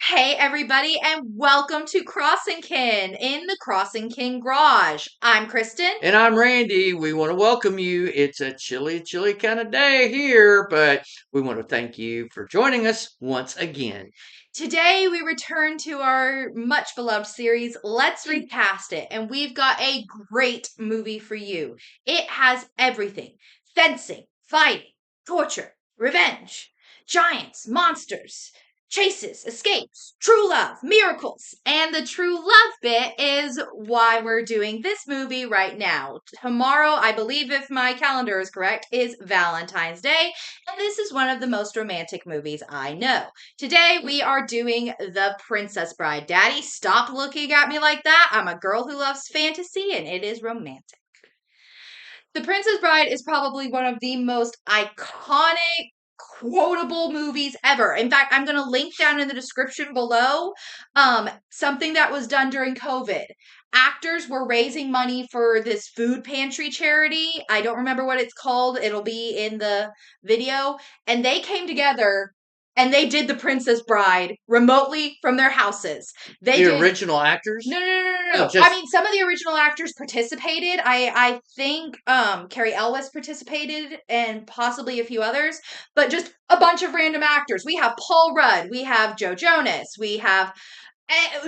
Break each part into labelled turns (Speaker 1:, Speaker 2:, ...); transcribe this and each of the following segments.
Speaker 1: Hey everybody, and welcome to Crossing Kin in the Crossing Kin Garage. I'm Kristen.
Speaker 2: And I'm Randy. We want to welcome you. It's a chilly, chilly kind of day here, but we want to thank you for joining us once again.
Speaker 1: Today we return to our much beloved series, Let's Recast It, and we've got a great movie for you. It has everything: fencing, fighting, torture, revenge, giants, monsters, chases, escapes, true love, miracles. And the true love bit is why we're doing this movie right now. Tomorrow, I believe, if my calendar is correct, is Valentine's Day, and this is one of the most romantic movies I know. Today, we are doing The Princess Bride. Daddy, stop looking at me like that. I'm a girl who loves fantasy, and it is romantic. The Princess Bride is probably one of the most iconic, quotable movies ever. In fact, I'm going to link down in the description below something that was done during COVID. Actors were raising money for this food pantry charity. I don't remember what it's called. It'll be in the video. And they came together and they did The Princess Bride remotely from their houses. They
Speaker 2: The
Speaker 1: did
Speaker 2: original actors?
Speaker 1: no.
Speaker 2: Oh,
Speaker 1: I
Speaker 2: just
Speaker 1: mean, some of the original actors participated. I think Carrie Elwes participated and possibly a few others, but just a bunch of random actors. We have Paul Rudd, we have Joe Jonas, we have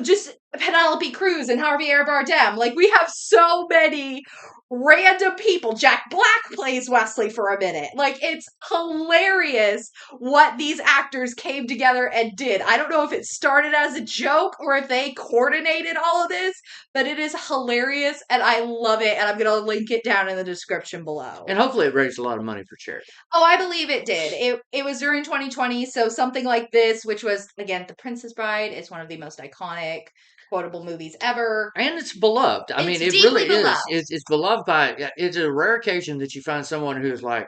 Speaker 1: just Penelope Cruz and Javier Bardem. Like, we have so many random people. Jack Black plays Wesley for a minute. Like, it's hilarious what these actors came together and did. I don't know if it started as a joke or if they coordinated all of this, but it is hilarious and I love it. And I'm going to link it down in the description below.
Speaker 2: and hopefully it raised a lot of money for charity.
Speaker 1: Oh, I believe it did. It was during 2020, so something like this, which was again The Princess Bride, is one of the most iconic, quotable movies ever.
Speaker 2: And it's beloved. I
Speaker 1: It's
Speaker 2: mean, it
Speaker 1: deeply
Speaker 2: really is.
Speaker 1: beloved.
Speaker 2: It's beloved by. It's a rare occasion that you find someone who's like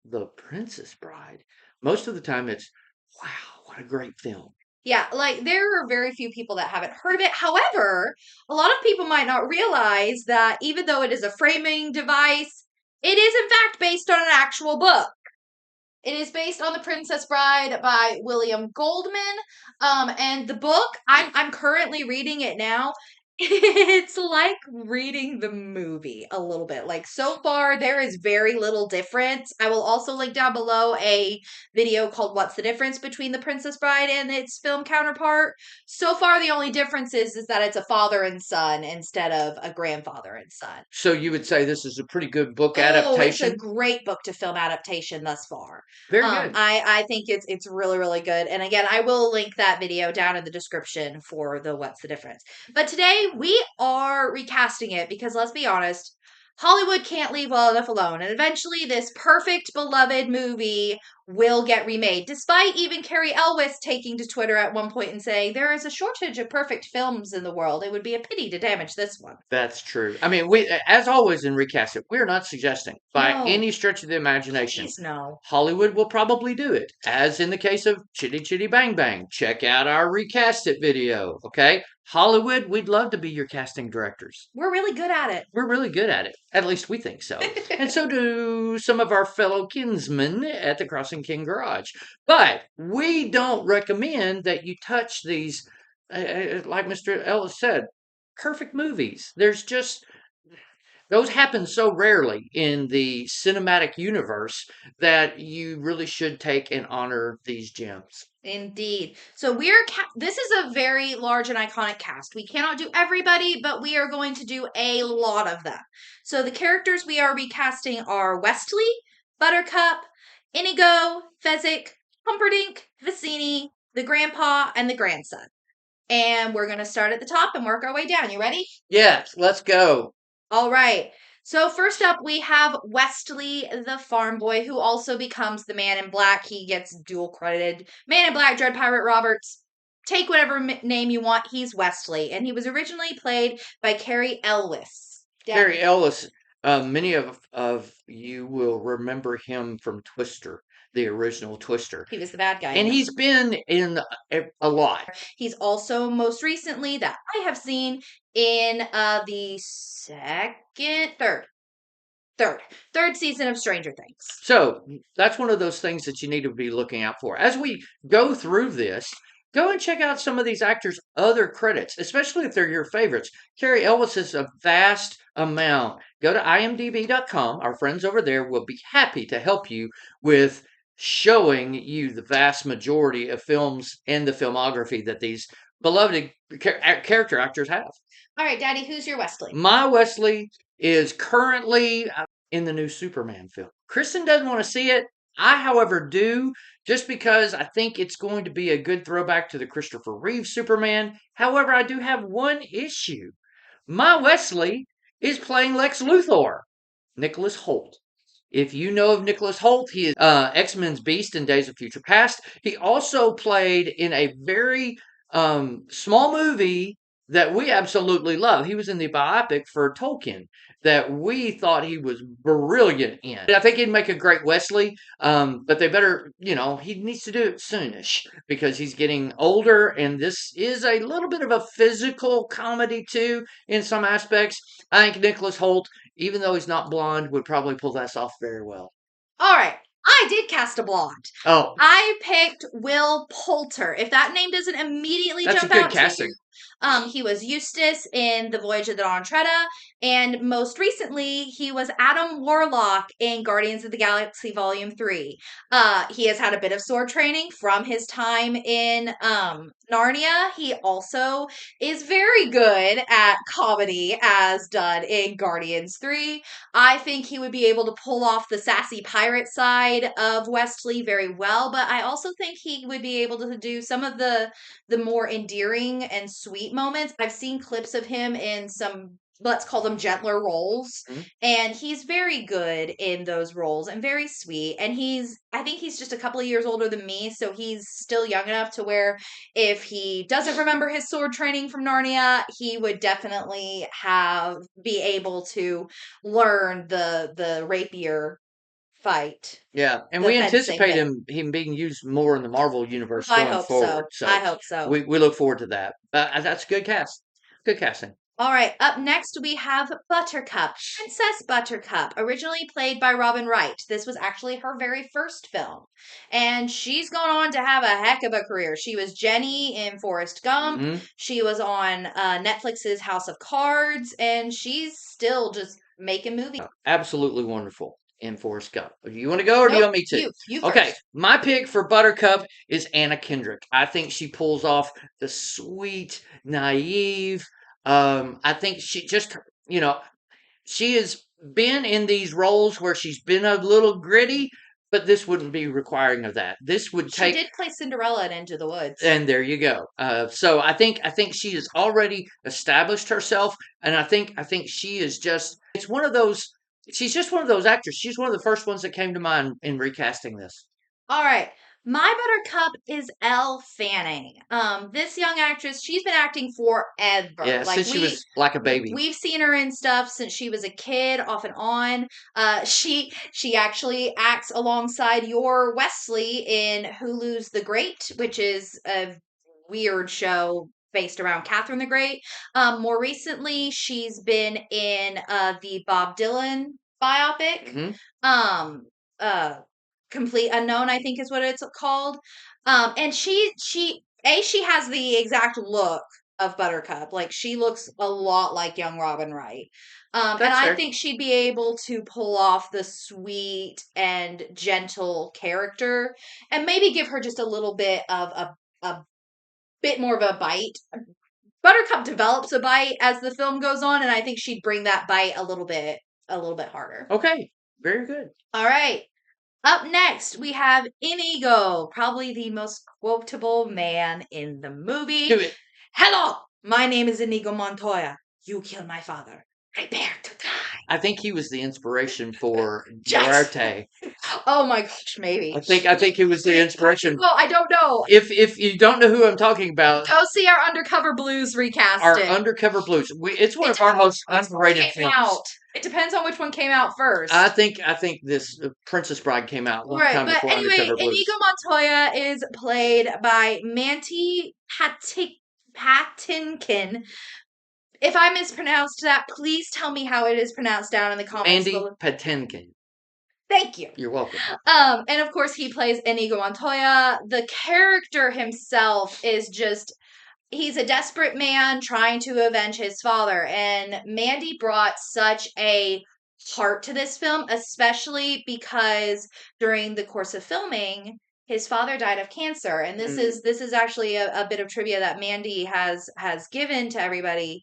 Speaker 2: the Princess Bride. Most of the time, it's wow, what a great film.
Speaker 1: Yeah, like there are very few people that haven't heard of it. However, a lot of people might not realize that even though it is a framing device, it is in fact based on an actual book. It is based on The Princess Bride by William Goldman. And the book, I'm currently reading it now. It's like reading the movie a little bit. Like, so far, there is very little difference. I will also link down below a video called What's the Difference Between The Princess Bride and its film counterpart. So far, the only difference is that it's a father and son instead of a grandfather and son.
Speaker 2: So you would say this is a pretty good book
Speaker 1: Oh, it's a
Speaker 2: adaptation?
Speaker 1: great book to film adaptation thus far.
Speaker 2: Very good.
Speaker 1: I think it's really really good. And again, I will link that video down in the description for the what's the difference. But today we are recasting it because let's be honest, Hollywood can't leave well enough alone, and eventually this perfect beloved movie will get remade. Despite even Carrie Elwes taking to Twitter at one point and saying there is a shortage of perfect films in the world. It would be a pity to damage this one.
Speaker 2: That's true. I mean, we, as always in Recast It, we're not suggesting by
Speaker 1: No,
Speaker 2: any stretch of the imagination
Speaker 1: please no.
Speaker 2: Hollywood will probably do it, as in the case of Chitty Chitty Bang Bang. Check out our Recast It video, okay? Hollywood, we'd love to be your casting directors.
Speaker 1: We're really good at it.
Speaker 2: We're really good at it. At least we think so. And so do some of our fellow kinsmen at the Crossing King Garage. But we don't recommend that you touch these, like Mr. Ellis said, perfect movies. There's just those happen so rarely in the cinematic universe that you really should take and honor these gems.
Speaker 1: Indeed. So this is a very large and iconic cast. We cannot do everybody, but we are going to do a lot of them. So the characters we are recasting are Westley, Buttercup, Inigo, Fezzik, Humperdinck, Vicini, the grandpa, and the grandson. And we're going to start at the top and work our way down. You ready?
Speaker 2: Yes, let's go.
Speaker 1: All right. So first up, we have Westley, the farm boy, who also becomes the Man in Black. He gets dual credited. Man in Black, Dread Pirate Roberts. Take whatever name you want. He's Westley, and he was originally played by Carrie Elwes.
Speaker 2: Harry Ellis, many of you will remember him from Twister, the original Twister.
Speaker 1: He was the bad guy.
Speaker 2: And he's been in a lot.
Speaker 1: He's also most recently that I have seen in the third season of Stranger Things.
Speaker 2: So that's one of those things that you need to be looking out for. As we go through this, go and check out some of these actors' other credits, especially if they're your favorites. Carrie Ellis is a vast amount. Go to imdb.com. Our friends over there will be happy to help you with showing you the vast majority of films and the filmography that these beloved character actors have.
Speaker 1: All right, Daddy, who's your Wesley?
Speaker 2: My Wesley is currently in the new Superman film. Kristen doesn't want to see it. I, however, do, just because I think it's going to be a good throwback to the Christopher Reeve Superman. However, I do have one issue. My Wesley is playing Lex Luthor, Nicholas Hoult. If you know of Nicholas Hoult, he is X-Men's Beast in Days of Future Past. He also played in a very small movie that we absolutely love. He was in the biopic for Tolkien that we thought he was brilliant in. I think he'd make a great Wesley, but they better, he needs to do it soonish because he's getting older, and this is a little bit of a physical comedy too in some aspects. I think Nicholas Hoult, even though he's not blonde, would probably pull this off very well.
Speaker 1: All right. I did cast a blonde.
Speaker 2: Oh.
Speaker 1: I picked Will Poulter. If that name doesn't immediately
Speaker 2: That's
Speaker 1: jump
Speaker 2: a good
Speaker 1: out
Speaker 2: casting.
Speaker 1: to you, he was Eustace in The Voyage of the Dawn Treader, and most recently, he was Adam Warlock in Guardians of the Galaxy Volume 3. He has had a bit of sword training from his time in Narnia. He also is very good at comedy, as done in Guardians 3. I think he would be able to pull off the sassy pirate side of Wesley very well, but I also think he would be able to do some of the more endearing and sweet moments. I've seen clips of him in some, let's call them, gentler roles, and he's very good in those roles and very sweet. And I think he's just a couple of years older than me, so he's still young enough to where if he doesn't remember his sword training from Narnia, he would definitely be able to learn the rapier fight.
Speaker 2: Yeah, and we anticipate him being used more in the Marvel universe going forward. So
Speaker 1: I hope so.
Speaker 2: We look forward to that. That's a good cast. Good casting.
Speaker 1: All right, up next we have Buttercup, Princess Buttercup, originally played by Robin Wright. This was actually her very first film, and she's gone on to have a heck of a career. She was Jenny in Forrest Gump. She was on Netflix's House of Cards, and she's still just making movies.
Speaker 2: Absolutely wonderful in Forrest Gump. Do you want to go or do you want me to?
Speaker 1: You
Speaker 2: okay,
Speaker 1: first.
Speaker 2: My pick for Buttercup is Anna Kendrick. I think she pulls off the sweet, naive. I think she just, she has been in these roles where she's been a little gritty, but this wouldn't be requiring of that. This would take.
Speaker 1: She did play Cinderella in Into the Woods,
Speaker 2: and there you go. So I think she has already established herself, and I think she is just. It's one of those. She's just one of those actors. She's one of the first ones that came to mind in recasting this.
Speaker 1: All right. My Buttercup is Elle Fanning. This young actress, she's been acting forever.
Speaker 2: Yeah, since she was like a baby.
Speaker 1: We've seen her in stuff since she was a kid, off and on. She actually acts alongside your Wesley in Hulu's The Great, which is a weird show based around Catherine the Great. More recently, she's been in the Bob Dylan biopic. Complete Unknown, I think is what it's called. And she has the exact look of Buttercup. Like, she looks a lot like young Robin Wright. And I think she'd be able to pull off the sweet and gentle character and maybe give her just a little bit of a bit more of a bite. Buttercup develops a bite as the film goes on, and I think she'd bring that bite a little bit harder.
Speaker 2: Okay. Very good.
Speaker 1: All right. Up next, we have Inigo, probably the most quotable man in the movie.
Speaker 2: Do it.
Speaker 1: Hello, my name is Inigo Montoya. You killed my father. Prepare to die.
Speaker 2: I think he was the inspiration for Duarte.
Speaker 1: Oh my gosh, maybe.
Speaker 2: I think he was the inspiration.
Speaker 1: Well, I don't know.
Speaker 2: If you don't know who I'm talking about,
Speaker 1: go see our Undercover Blues recasting.
Speaker 2: Our Undercover Blues. It's one of our most underrated films.
Speaker 1: It depends on which one came out first.
Speaker 2: I think this Princess Bride came out one time before Undercover Blues.
Speaker 1: Inigo Montoya is played by Mandy Patinkin. If I mispronounced that, please tell me how it is pronounced down in the comments.
Speaker 2: Mandy Patinkin.
Speaker 1: Thank you.
Speaker 2: You're welcome.
Speaker 1: And of course, he plays Inigo Montoya. The character himself is just he's a desperate man trying to avenge his father. And Mandy brought such a heart to this film, especially because during the course of filming, his father died of cancer. And this is actually a bit of trivia that Mandy has given to everybody.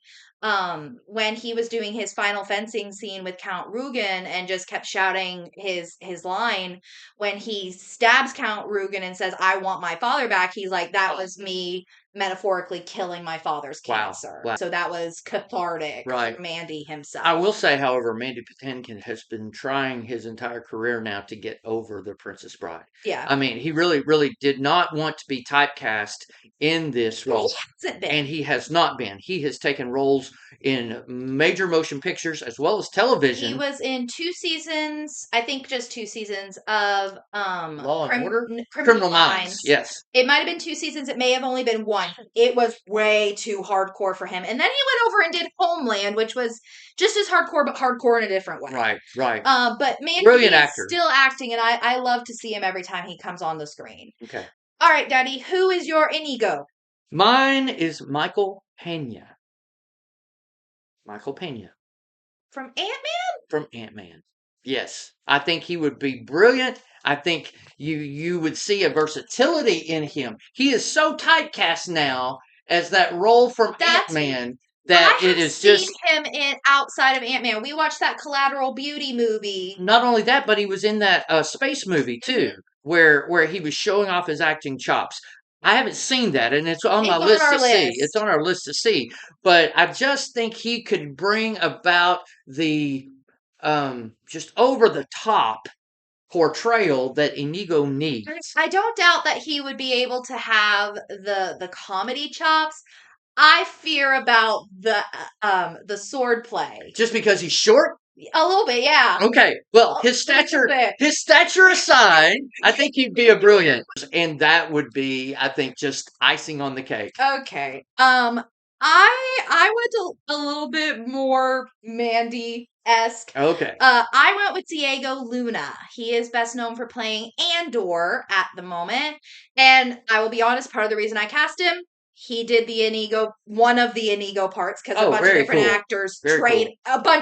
Speaker 1: When he was doing his final fencing scene with Count Rugen and just kept shouting his line, when he stabs Count Rugen and says, "I want my father back," he's like, "That was me metaphorically killing my father's cancer."
Speaker 2: Wow.
Speaker 1: So that was cathartic
Speaker 2: Right.
Speaker 1: for Mandy himself.
Speaker 2: I will say, however, Mandy Patinkin has been trying his entire career now to get over The Princess Bride.
Speaker 1: Yeah.
Speaker 2: I mean, he really, really did not want to be typecast in this role.
Speaker 1: He hasn't been.
Speaker 2: And he has not been. He has taken roles in major motion pictures as well as television.
Speaker 1: He was in 2 seasons, I think just 2 seasons of
Speaker 2: Law and Order?
Speaker 1: Criminal Minds.
Speaker 2: Yes.
Speaker 1: It might have been 2 seasons. It may have only been 1. It was way too hardcore for him. And then he went over and did Homeland, which was just as hardcore, but hardcore in a different way.
Speaker 2: Right.
Speaker 1: But Mandy
Speaker 2: Brilliant
Speaker 1: is
Speaker 2: actor.
Speaker 1: still acting, and I love to see him every time he comes on the screen.
Speaker 2: Okay.
Speaker 1: All right, Daddy, who is your Inigo?
Speaker 2: Mine is Michael Pena. Michael Pena.
Speaker 1: From Ant-Man?
Speaker 2: From Ant-Man. Yes. I think he would be brilliant. I think you would see a versatility in him. He is so typecast now as that role from Ant-Man that it is just
Speaker 1: him in outside of Ant-Man. We watched that Collateral Beauty movie.
Speaker 2: Not only that, but he was in that space movie too, where he was showing off his acting chops. I haven't seen that, and it's on my list to see. It's on our list to see. But I just think he could bring about the just over the top portrayal that Inigo needs.
Speaker 1: I don't doubt that he would be able to have the comedy chops. I fear about the sword play.
Speaker 2: Just because he's short?
Speaker 1: A little bit, yeah.
Speaker 2: Okay. Well, his stature aside, I think he'd be a brilliant. And that would be, I think, just icing on the cake.
Speaker 1: Okay. I went a little bit more Mandy-esque.
Speaker 2: Okay.
Speaker 1: I went with Diego Luna. He is best known for playing Andor at the moment. And I will be honest, part of the reason I cast him, he did the Inigo, one of the Inigo parts, because a bunch of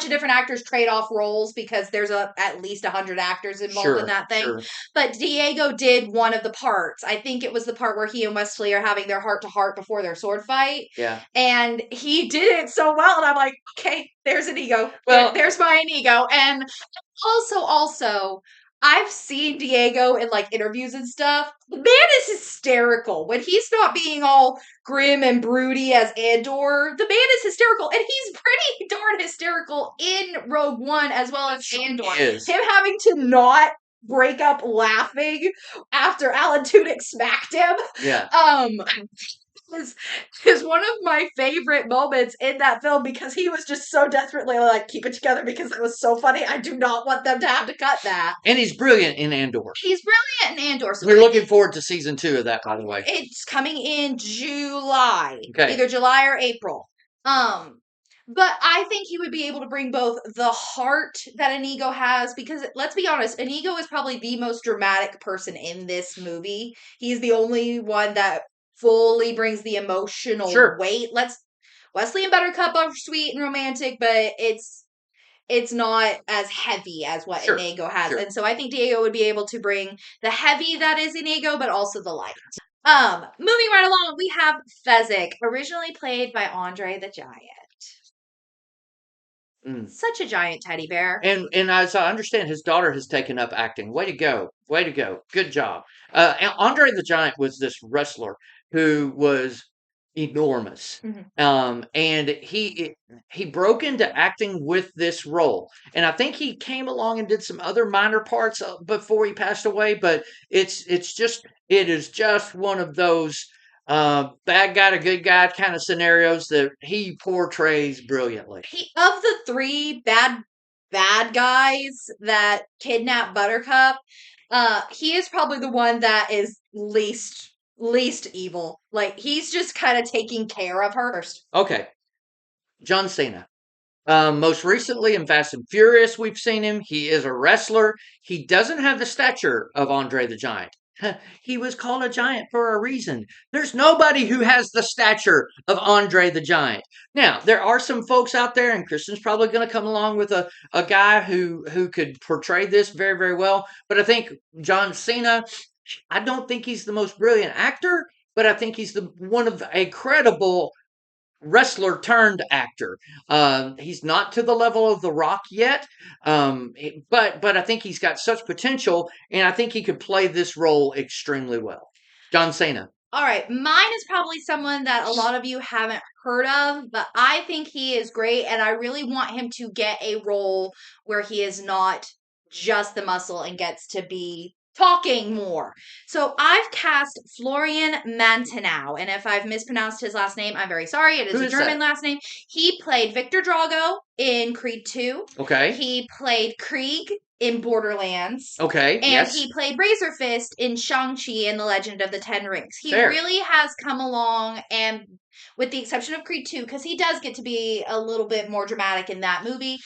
Speaker 1: different actors trade off roles because there's at least 100 actors involved in that thing. Sure. But Diego did one of the parts. I think it was the part where he and Wesley are having their heart to heart before their sword fight.
Speaker 2: Yeah.
Speaker 1: And he did it so well, and I'm like, okay, there's Inigo. Well, there's my Inigo. And also, I've seen Diego in like interviews and stuff. The man is hysterical. When he's not being all grim and broody as Andor, the man is hysterical. And he's pretty darn hysterical in Rogue One as well as Andor. Him having to not break up laughing after Alan Tudyk smacked him.
Speaker 2: Yeah.
Speaker 1: Is one of my favorite moments in that film because he was just so desperately like, keep it together because it was so funny. I do not want them to have to cut that.
Speaker 2: And he's brilliant in Andor.
Speaker 1: He's brilliant in Andor.
Speaker 2: So we're looking forward to season 2 of that, by the way.
Speaker 1: It's coming in July.
Speaker 2: Okay.
Speaker 1: Either July or April. But I think he would be able to bring both the heart that Inigo has, because let's be honest, Inigo is probably the most dramatic person in this movie. He's the only one that fully brings the emotional weight. Wesley and Buttercup are sweet and romantic, but it's not as heavy as what Inigo has. And so I think Diego would be able to bring the heavy that is Inigo, but also the light. Moving right along, we have Fezzik, originally played by Andre the Giant. Such a giant teddy bear.
Speaker 2: And as I understand, his daughter has taken up acting. Way to go. Good job. Andre the Giant was this wrestler who was enormous. And he broke into acting with this role. And I think he came along and did some other minor parts before he passed away, but it is just one of those bad guy to good guy kind of scenarios that he portrays brilliantly.
Speaker 1: Of the 3 bad guys that kidnap Buttercup, he is probably the one that is least evil. Like, he's just kind of taking care of her first.
Speaker 2: Okay. John Cena. Most recently in Fast and Furious, we've seen him. He is a wrestler. He doesn't have the stature of Andre the Giant. He was called a giant for a reason. There's nobody who has the stature of Andre the Giant. Now, there are some folks out there, and Kristen's probably going to come along with a guy who could portray this very, very well. But I think John Cena, I don't think he's the most brilliant actor, but I think he's the one of a credible wrestler turned actor. He's not to the level of The Rock yet, but I think he's got such potential, and I think he could play this role extremely well. John Cena.
Speaker 1: All right, mine is probably someone that a lot of you haven't heard of, but I think he is great, and I really want him to get a role where he is not just the muscle and gets to be talking more. So I've cast Florian Mantinau, and if I've mispronounced his last name, I'm very sorry. It is
Speaker 2: Who
Speaker 1: a
Speaker 2: is
Speaker 1: German
Speaker 2: that?
Speaker 1: last name. He played Victor Drago in Creed 2.
Speaker 2: Okay.
Speaker 1: He played Krieg in Borderlands.
Speaker 2: Okay.
Speaker 1: And
Speaker 2: Yes.
Speaker 1: he played Razor Fist in Shang-Chi and the Legend of the Ten Rings. He
Speaker 2: Fair.
Speaker 1: really has come along, and with the exception of Creed 2, because he does get to be a little bit more dramatic in that movie,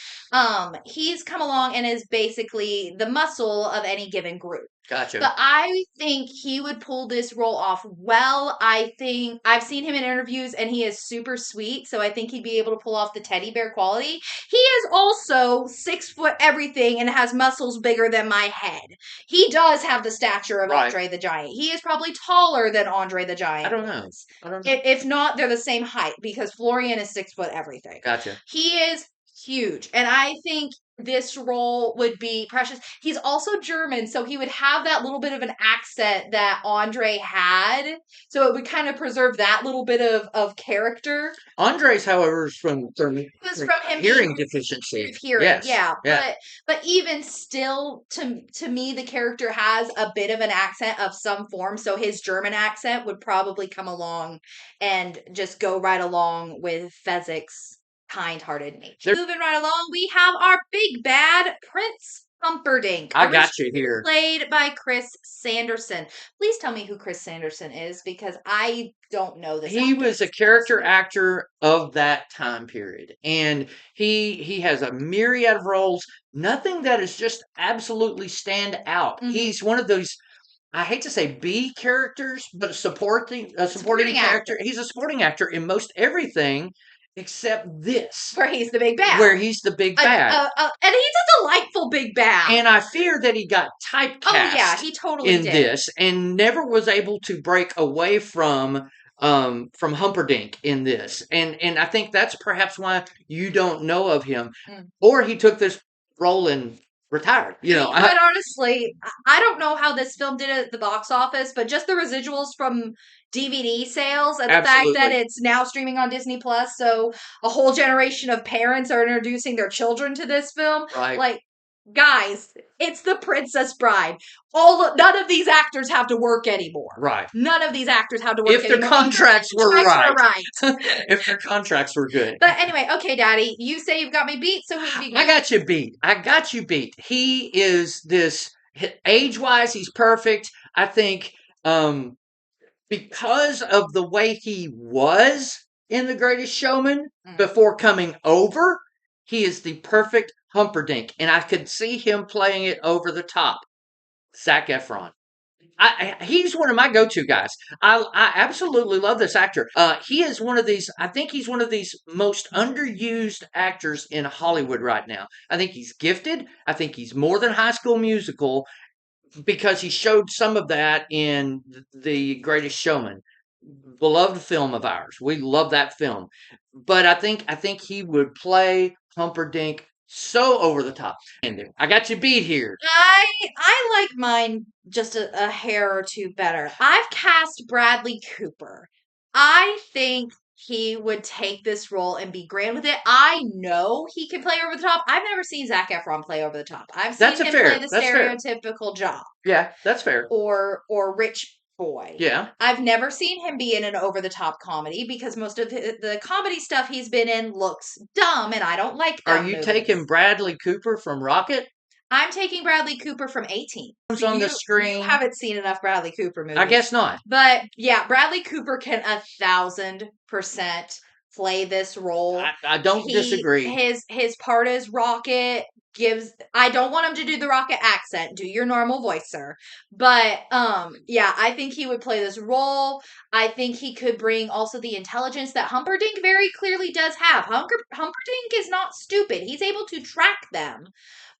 Speaker 1: he's come along and is basically the muscle of any given group.
Speaker 2: Gotcha.
Speaker 1: But I think he would pull this role off well. I think I've seen him in interviews and he is super sweet. So I think he'd be able to pull off the teddy bear quality. He is also 6 foot everything and has muscles bigger than my head. He does have the stature of
Speaker 2: Right.
Speaker 1: Andre the Giant. He is probably taller than Andre the Giant.
Speaker 2: I don't know.
Speaker 1: was.
Speaker 2: I don't know.
Speaker 1: If not, they're the same height because Florian is 6 foot everything.
Speaker 2: Gotcha.
Speaker 1: He is huge. And I think this role would be precious. He's also German, so he would have that little bit of an accent that Andre had. So it would kind of preserve that little bit of character.
Speaker 2: Andres, however, is from
Speaker 1: It was from him
Speaker 2: hearing
Speaker 1: being
Speaker 2: deficiency.
Speaker 1: of hearing,
Speaker 2: Yes.
Speaker 1: yeah.
Speaker 2: Yeah.
Speaker 1: But even still, to me, the character has a bit of an accent of some form. So his German accent would probably come along and just go right along with Fezzik's kind-hearted nature. Moving right along, we have our big bad Prince Humperdinck.
Speaker 2: I got you here.
Speaker 1: Played by Chris Sanderson. Please tell me who Chris Sanderson is because I don't know this.
Speaker 2: He was a character actor of that time period, and he has a myriad of roles. Nothing that is just absolutely stand out.
Speaker 1: Mhm.
Speaker 2: He's one of those. I hate to say B characters, but a supporting
Speaker 1: Supporting
Speaker 2: character.
Speaker 1: actor.
Speaker 2: He's a supporting actor in most everything except this,
Speaker 1: Where he's the big bad.
Speaker 2: where he's the big bad.
Speaker 1: And he's a delightful big bad.
Speaker 2: And I fear that he got typecast.
Speaker 1: Oh yeah, he totally
Speaker 2: in
Speaker 1: did.
Speaker 2: this, and never was able to break away from Humperdinck in this, and I think that's perhaps why you don't know of him, or he took this role and retired. You know,
Speaker 1: But honestly, I don't know how this film did at the box office, but just the residuals from DVD sales and the fact that it's now streaming on Disney Plus, so a whole generation of parents are introducing their children to this film.
Speaker 2: Right.
Speaker 1: Like, guys, it's The Princess Bride. None of these actors have to work anymore.
Speaker 2: Right.
Speaker 1: None of these actors have to work
Speaker 2: if
Speaker 1: anymore.
Speaker 2: Their contracts were right.
Speaker 1: Right.
Speaker 2: If their contracts were good.
Speaker 1: But anyway, okay, Daddy, you say you've got me beat, so who have you got?
Speaker 2: I got you beat. He is this, age-wise, he's perfect. I think because of the way he was in The Greatest Showman before coming over, he is the perfect Humperdinck, and I could see him playing it over the top. Zac Efron. He's one of my go-to guys. I absolutely love this actor. He is one of these. I think he's one of these most underused actors in Hollywood right now. I think he's gifted. I think he's more than High School Musical because he showed some of that in The Greatest Showman. Beloved film of ours. We love that film. But I think he would play Humperdinck so over the top. I got you beat here.
Speaker 1: I like mine just a hair or two better. I've cast Bradley Cooper. I think he would take this role and be grand with it. I know he can play over the top. I've never seen Zac Efron play over the top. I've seen him play the stereotypical jock.
Speaker 2: Yeah, that's fair.
Speaker 1: Or rich boy.
Speaker 2: Yeah.
Speaker 1: I've never seen him be in an over-the-top comedy because most of the comedy stuff he's been in looks dumb and I don't like dumb
Speaker 2: Are you
Speaker 1: movies.
Speaker 2: taking Bradley Cooper from Rocket?
Speaker 1: I'm taking Bradley Cooper from 18.
Speaker 2: So on the screen.
Speaker 1: You haven't seen enough Bradley Cooper movies.
Speaker 2: I guess not.
Speaker 1: But yeah, Bradley Cooper can 1,000% play this role.
Speaker 2: I don't disagree.
Speaker 1: His part as Rocket gives. I don't want him to do the Rocket accent. Do your normal voice, sir. But yeah, I think he would play this role. I think he could bring also the intelligence that Humperdinck very clearly does have. Humperdinck is not stupid. He's able to track them.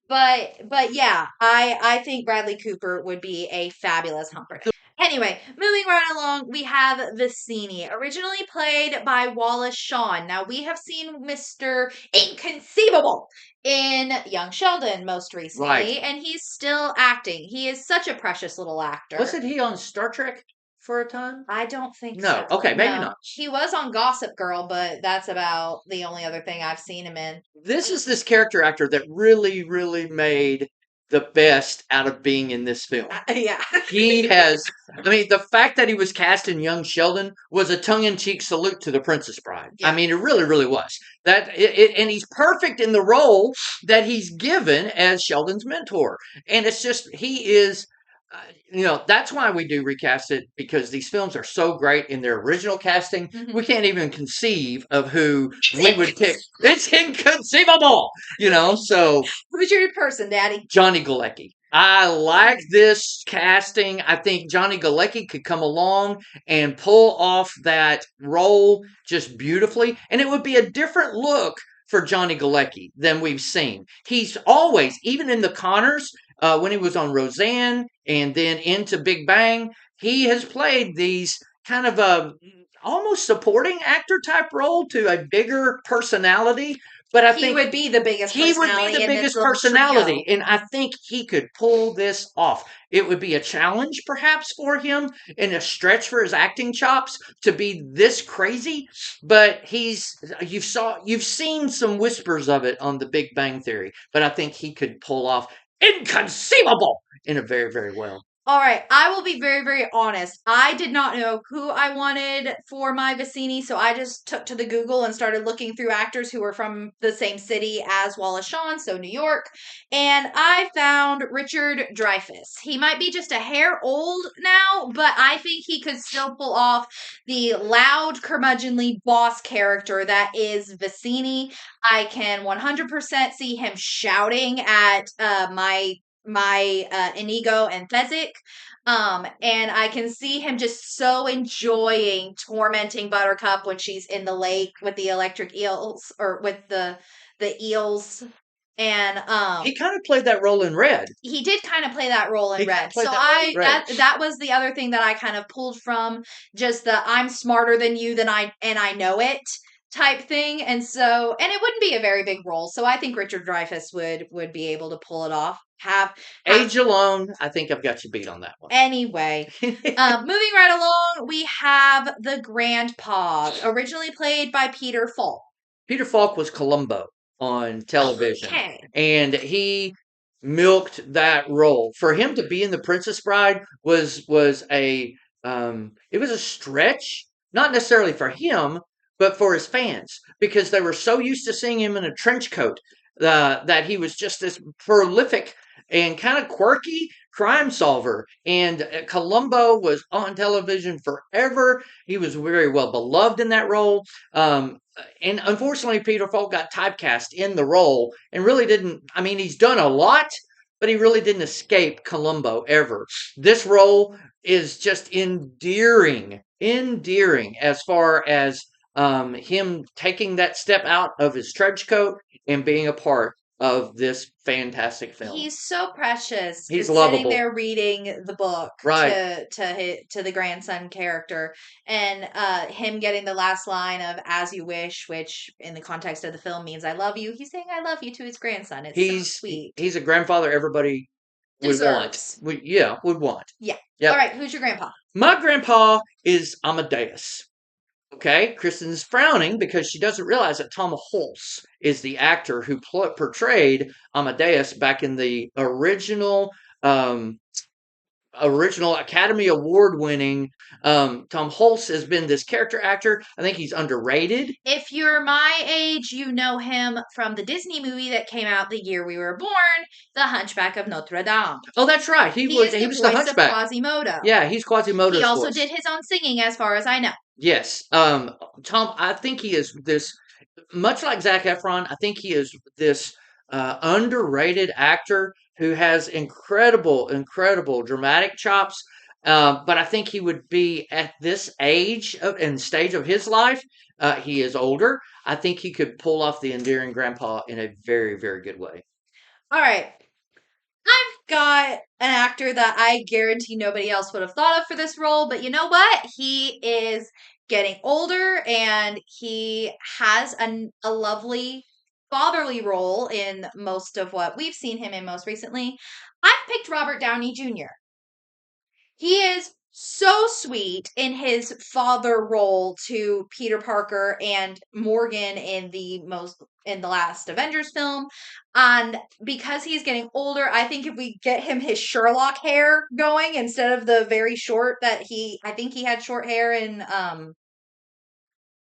Speaker 1: But yeah, I think Bradley Cooper would be a fabulous Humperdinck. Anyway, moving right along, we have Vicini, originally played by Wallace Shawn. Now we have seen Mr. Inconceivable in Young Sheldon most recently,
Speaker 2: Right.
Speaker 1: and he's still acting. He is such a precious little actor.
Speaker 2: Wasn't he on Star Trek for a time?
Speaker 1: I don't think
Speaker 2: No.
Speaker 1: so.
Speaker 2: Okay, maybe not.
Speaker 1: He was on Gossip Girl, but that's about the only other thing I've seen him in.
Speaker 2: This is this character actor that really, really made the best out of being in this film.
Speaker 1: Yeah.
Speaker 2: He has, I mean, the fact that he was cast in Young Sheldon was a tongue-in-cheek salute to The Princess Bride.
Speaker 1: Yeah.
Speaker 2: I mean, it really, really was. And he's perfect in the role that he's given as Sheldon's mentor. And it's just, he is, that's why we do Recast It, because these films are so great in their original casting.
Speaker 1: Mhm.
Speaker 2: We can't even conceive of who we would pick. It's inconceivable, so.
Speaker 1: Who's your person, Daddy?
Speaker 2: Johnny Galecki. I like this casting. I think Johnny Galecki could come along and pull off that role just beautifully. And it would be a different look for Johnny Galecki than we've seen. He's always, even in The Conners, when he was on Roseanne and then into Big Bang, he has played these kind of almost supporting actor type role to a bigger personality. But I think
Speaker 1: he would be the biggest.
Speaker 2: He would be the biggest personality, and I think he could pull this off. It would be a challenge, perhaps, for him, and a stretch for his acting chops to be this crazy. But you've seen some whispers of it on The Big Bang Theory, but I think he could pull off inconceivable in a very, very well.
Speaker 1: All right, I will be very, very honest. I did not know who I wanted for my Vicini, so I just took to the Google and started looking through actors who were from the same city as Wallace Shawn, so New York, and I found Richard Dreyfuss. He might be just a hair old now, but I think he could still pull off the loud, curmudgeonly boss character that is Vicini. I can 100% see him shouting at my Inigo and Fezzik. And I can see him just so enjoying tormenting Buttercup when she's in the lake with the electric eels or with the eels. And
Speaker 2: he kind of played that role in Red.
Speaker 1: He did kind of play that role in Red. So that was the other thing that I kind of pulled from, just the I'm smarter than you and I know it type thing. And it wouldn't be a very big role. So I think Richard Dreyfuss would be able to pull it off.
Speaker 2: Age alone, I think I've got you beat on that one.
Speaker 1: Anyway, moving right along, we have the Grandpa, originally played by Peter Falk.
Speaker 2: Peter Falk was Columbo on television.
Speaker 1: Okay.
Speaker 2: And he milked that role. For him to be in The Princess Bride was a stretch, not necessarily for him, but for his fans, because they were so used to seeing him in a trench coat that he was just this prolific and kind of quirky crime solver. And Columbo was on television forever. He was very well beloved in that role. And unfortunately, Peter Falk got typecast in the role and really didn't. I mean, he's done a lot, but he really didn't escape Columbo ever. This role is just endearing as far as him taking that step out of his trench coat and being a part of this fantastic film.
Speaker 1: He's so precious.
Speaker 2: He's lovable.
Speaker 1: Sitting there reading the book
Speaker 2: right.
Speaker 1: to the grandson character, and him getting the last line of "as you wish," which in the context of the film means "I love you." He's saying "I love you" to his grandson. It's so sweet.
Speaker 2: He's a grandfather everybody
Speaker 1: deserves.
Speaker 2: would want. Would want.
Speaker 1: Yeah. Yep. All right. Who's your grandpa?
Speaker 2: My grandpa is Amadeus. Okay, Kristen's frowning because she doesn't realize that Tom Hulce is the actor who portrayed Amadeus back in the original Academy Award winning. Tom Hulce has been this character actor. I think he's underrated.
Speaker 1: If you're my age, you know him from the Disney movie that came out the year we were born, The Hunchback of Notre Dame.
Speaker 2: Oh, that's right. He was the Hunchback.
Speaker 1: Quasimodo.
Speaker 2: Yeah, he's Quasimodo's
Speaker 1: He also
Speaker 2: voice.
Speaker 1: did his own singing, as far as I know.
Speaker 2: Yes. Tom, I think he is this, much like Zac Efron, I think he is this underrated actor who has incredible dramatic chops. But I think he would be at this age and stage of his life. He is older. I think he could pull off the endearing grandpa in a very good way.
Speaker 1: All right. I've got an actor that I guarantee nobody else would have thought of for this role, but you know what? He is getting older and he has a lovely fatherly role in most of what we've seen him in most recently. I've picked Robert Downey Jr. He is so sweet in his father role to Peter Parker and Morgan in the last Avengers film. And because he's getting older, I think if we get him his Sherlock hair going instead of the very short that I think he had short hair in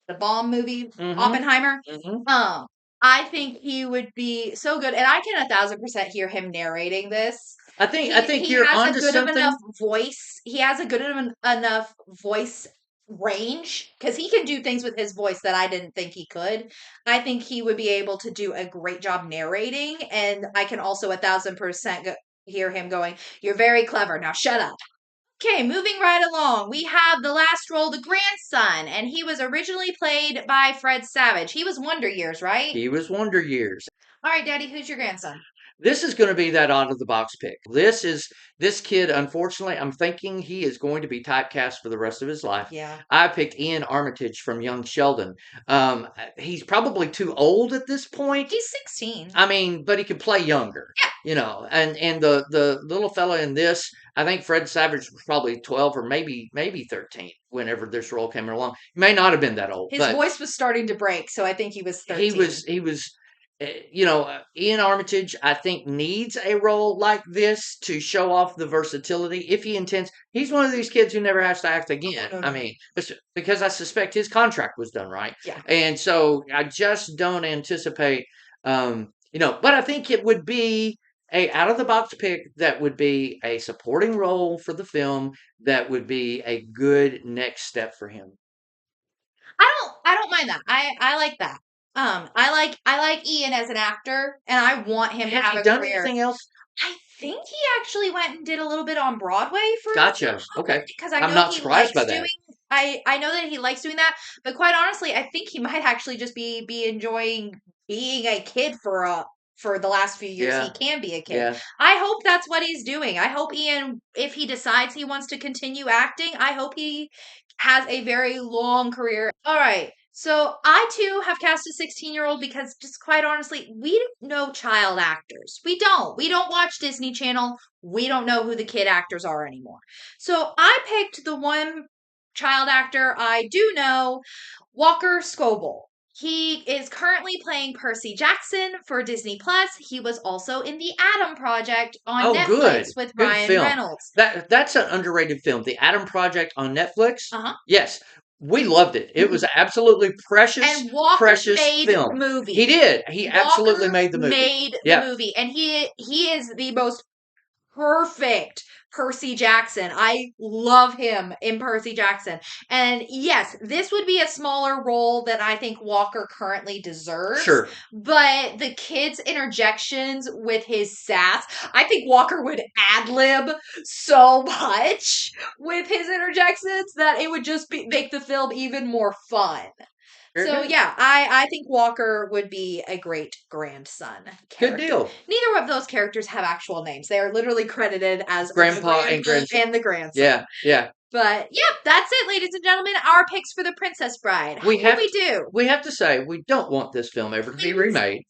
Speaker 1: the bomb movie
Speaker 2: Hmm.
Speaker 1: Oppenheimer.
Speaker 2: Hmm.
Speaker 1: Um, I think he would be so good, and I can 1,000% hear him narrating this.
Speaker 2: I think
Speaker 1: He
Speaker 2: you're
Speaker 1: has a
Speaker 2: onto
Speaker 1: good of enough
Speaker 2: something.
Speaker 1: voice. He has a good enough voice range because he can do things with his voice that I didn't think he could. I think he would be able to do a great job narrating, and I can also 1,000% hear him going, "You're very clever. Now shut up." Okay, moving right along, we have the last role, the grandson, and he was originally played by Fred Savage. He was Wonder Years, right?
Speaker 2: He was Wonder Years.
Speaker 1: All right, Daddy, who's your grandson?
Speaker 2: This is going to be that out of the box pick. This kid. Unfortunately, I'm thinking he is going to be typecast for the rest of his life.
Speaker 1: Yeah.
Speaker 2: I picked Ian Armitage from Young Sheldon. He's probably too old at this point.
Speaker 1: He's 16.
Speaker 2: I mean, but he could play younger, and the little fella in this, I think Fred Savage was probably 12 or maybe 13 whenever this role came along. He may not have been that old,
Speaker 1: His
Speaker 2: but
Speaker 1: voice was starting to break, so I think he was
Speaker 2: he
Speaker 1: 13.
Speaker 2: was he was Ian Armitage, I think, needs a role like this to show off the versatility if he intends. He's one of these kids who never has to act
Speaker 1: Oh,
Speaker 2: again.
Speaker 1: no,
Speaker 2: I
Speaker 1: no.
Speaker 2: mean, because I suspect his contract was done right,
Speaker 1: Yeah.
Speaker 2: and so I just don't anticipate. But I think it would be a out of the box pick that would be a supporting role for the film that would be a good next step for him.
Speaker 1: I don't mind that. I like that. I like Ian as an actor and I want him to
Speaker 2: Has
Speaker 1: have
Speaker 2: he
Speaker 1: a
Speaker 2: done
Speaker 1: career.
Speaker 2: anything else?
Speaker 1: I think he actually went and did a little bit on Broadway for
Speaker 2: Gotcha. Okay.
Speaker 1: because I
Speaker 2: I'm
Speaker 1: know
Speaker 2: not
Speaker 1: he
Speaker 2: surprised by
Speaker 1: likes
Speaker 2: that.
Speaker 1: doing I know that he likes doing that, but quite honestly, I think he might actually just be enjoying being a kid for the last few years he
Speaker 2: Yeah.
Speaker 1: can be a kid.
Speaker 2: Yeah.
Speaker 1: I hope that's what he's doing. I hope Ian, if he decides he wants to continue acting, I hope he has a very long career. All right. So I too have cast a 16-year-old because just quite honestly, we don't know child actors. We don't. We don't watch Disney Channel. We don't know who the kid actors are anymore. So I picked the one child actor I do know, Walker Scobell. He is currently playing Percy Jackson for Disney Plus. He was also in The Adam Project on
Speaker 2: Oh, good.
Speaker 1: Netflix with
Speaker 2: Good
Speaker 1: Ryan
Speaker 2: film.
Speaker 1: Reynolds.
Speaker 2: That's an underrated film. The Adam Project on Netflix.
Speaker 1: Uh-huh.
Speaker 2: Yes. We loved it. It was absolutely
Speaker 1: And Walker
Speaker 2: precious
Speaker 1: made the
Speaker 2: film. He
Speaker 1: movie.
Speaker 2: did. He absolutely
Speaker 1: Walker
Speaker 2: made the movie.
Speaker 1: made the
Speaker 2: Yeah.
Speaker 1: movie, and he is the most perfect Percy Jackson. I love him in Percy Jackson. And yes, this would be a smaller role than I think Walker currently deserves,
Speaker 2: Sure.
Speaker 1: but the kid's interjections with his sass, I think Walker would ad lib so much with his interjections that it would just make the film even more fun.
Speaker 2: Very
Speaker 1: So
Speaker 2: good.
Speaker 1: yeah, I think Walker would be a great grandson
Speaker 2: Good
Speaker 1: character.
Speaker 2: deal.
Speaker 1: Neither of those characters have actual names. They are literally credited as the
Speaker 2: Grandpa and
Speaker 1: grandpa
Speaker 2: grandson.
Speaker 1: and the grandson.
Speaker 2: Yeah. Yeah.
Speaker 1: But yep, that's it, ladies and gentlemen. Our picks for the Princess Bride. How
Speaker 2: We
Speaker 1: did
Speaker 2: have
Speaker 1: we do?
Speaker 2: we have to say we don't want this film ever to be
Speaker 1: Please
Speaker 2: remade.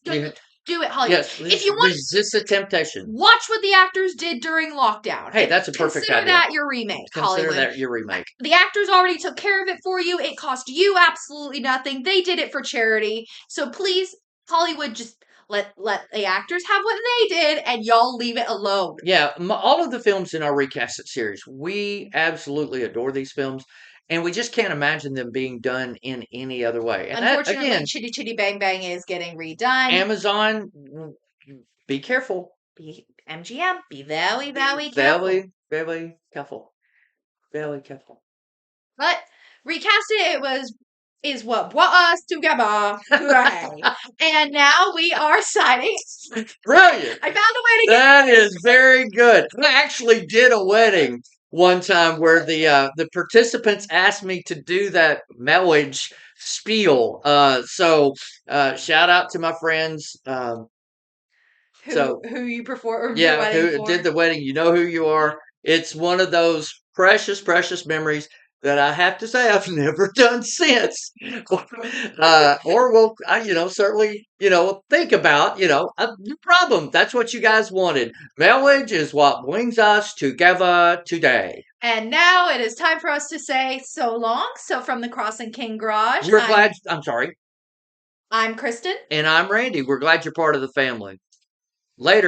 Speaker 1: do it, Hollywood.
Speaker 2: Yes,
Speaker 1: If
Speaker 2: let's
Speaker 1: you want,
Speaker 2: resist the temptation.
Speaker 1: watch what the actors did during lockdown
Speaker 2: Hey,
Speaker 1: and
Speaker 2: that's a perfect
Speaker 1: consider
Speaker 2: idea.
Speaker 1: that your remake,
Speaker 2: Consider
Speaker 1: Hollywood.
Speaker 2: that your remake.
Speaker 1: The actors already took care of it for you. It cost you absolutely nothing. They did it for charity. So please, Hollywood, just let the actors have what they did, and y'all leave it alone.
Speaker 2: Yeah, all of the films in our recasted series, we absolutely adore these films, and we just can't imagine them being done in any other way. And that
Speaker 1: Unfortunately,
Speaker 2: again,
Speaker 1: Chitty Chitty Bang Bang is getting redone.
Speaker 2: Amazon, be careful,
Speaker 1: Be MGM, be very,
Speaker 2: be
Speaker 1: very careful.
Speaker 2: very careful, very careful.
Speaker 1: But Recast is what brought us together today. And now we are signing.
Speaker 2: Brilliant.
Speaker 1: I found a way to get
Speaker 2: That is very good. I actually did a wedding one time where the participants asked me to do that marriage spiel. Shout out to my friends. So
Speaker 1: who you perform your
Speaker 2: yeah,
Speaker 1: wedding
Speaker 2: who
Speaker 1: for.
Speaker 2: did the wedding? You know who you are. It's one of those precious, precious memories that I have to say I've never done since. Or will certainly think about no problem. That's what you guys wanted. Marriage is what brings us together today.
Speaker 1: And now it is time for us to say so long. So from the Crossing King Garage,
Speaker 2: We're glad. I'm sorry,
Speaker 1: I'm Kristen.
Speaker 2: and I'm Randy. We're glad you're part of the family. Later.